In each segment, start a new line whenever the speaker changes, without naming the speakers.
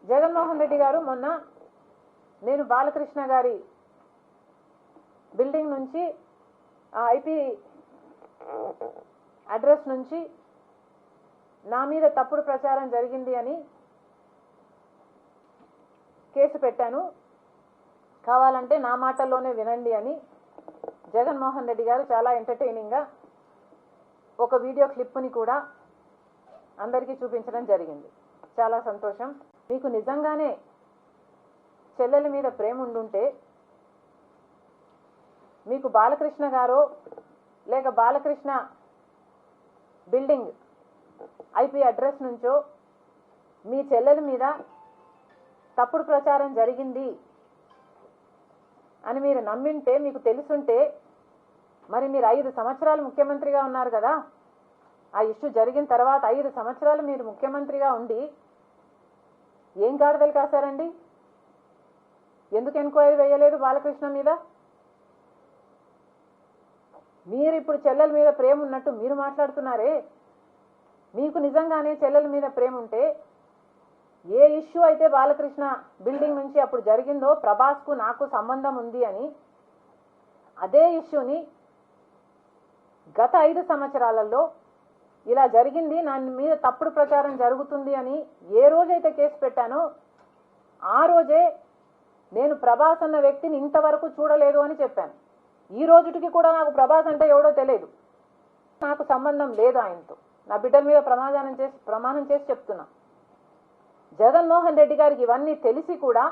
జగన్మోహన్ రెడ్డి గారు మొన్న నేను బాలకృష్ణ గారి బిల్డింగ్ నుంచి ఐపీ అడ్రస్ నుంచి నా మీద తప్పుడు ప్రచారం జరిగింది అని కేసు పెట్టాను, కావాలంటే నా మాటల్లోనే వినండి అని జగన్మోహన్ రెడ్డి గారు చాలా ఎంటర్టైనింగ్గా ఒక వీడియో క్లిప్ని కూడా అందరికీ చూపించడం జరిగింది. చాలా సంతోషం. మీకు నిజంగానే చెల్లెల మీద ప్రేమ ఉండుంటే మీకు బాలకృష్ణ గారో లేక బాలకృష్ణ బిల్డింగ్ ఐపీ అడ్రస్ నుంచో మీ చెల్లెల మీద తప్పుడు ప్రచారం జరిగింది అని మీరు నమ్మింటే, మీకు తెలుసుంటే, మరి మీరు 5 సంవత్సరాలు ముఖ్యమంత్రిగా ఉన్నారు కదా. ఆ ఇష్యూ జరిగిన తర్వాత 5 సంవత్సరాలు మీరు ముఖ్యమంత్రిగా ఉండి ఏం గాడిదలు కాశారండి? ఎందుకు ఎంక్వైరీ వేయలేదు బాలకృష్ణ మీద? మీరు ఇప్పుడు చెల్లెల మీద ప్రేమ ఉన్నట్టు మీరు మాట్లాడుతున్నారే. మీకు నిజంగానే చెల్లెల మీద ప్రేమ ఉంటే ఏ ఇష్యూ అయితే బాలకృష్ణ బిల్డింగ్ నుంచి అప్పుడు జరిగిందో ప్రభాస్కు నాకు సంబంధం ఉంది అని, అదే ఇష్యూని గత 5 సంవత్సరాలలో ఇలా జరిగింది, నా మీద తప్పుడు ప్రచారం జరుగుతుంది అని ఏ రోజైతే కేసు పెట్టానో ఆ రోజే నేను ప్రభాస్ అన్న వ్యక్తిని ఇంతవరకు చూడలేదు అని చెప్పాను. ఈ రోజుకి కూడా నాకు ప్రభాస్ అంటే ఎవడో తెలియదు, నాకు సంబంధం లేదు ఆయనతో. నా బిడ్డల మీద ప్రమాణం చేసి చెప్తున్నా. జగన్మోహన్ రెడ్డి గారికి ఇవన్నీ తెలిసి కూడా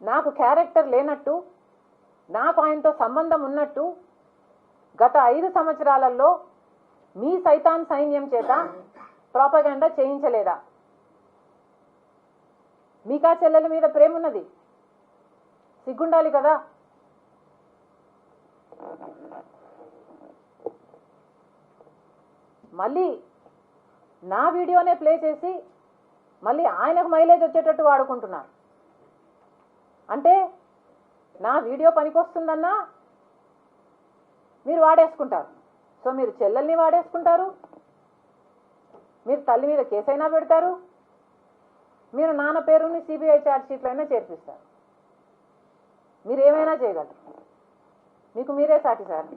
నాకు క్యారెక్టర్ లేనట్టు, నాకు ఆయనతో సంబంధం ఉన్నట్టు గత 5 సంవత్సరాలలో మీ సైతాన్ సైన్యం చేత ప్రాపగండా చేయించలేదా? మీకా చెల్లెల మీద ప్రేమ ఉన్నది, సిగ్గుండాలి కదా. మళ్ళీ నా వీడియోనే ప్లే చేసి మళ్ళీ ఆయనకు మైలేజ్ వచ్చేటట్టు వాడుకుంటున్నారు. అంటే నా వీడియో పనికొస్తుందన్నా మీరు వాడేసుకుంటారు. సో మీరు చెల్లెల్ని వాడేసుకుంటారు, మీరు తల్లి మీద కేసైనా పెడతారు, మీరు నాన్న పేరుని సిబిఐ ఛార్జ్ షీట్లో అయినా చేర్పిస్తారు. మీరు ఏమైనా చేయగలరు, మీకు మీరే సాటి సార్.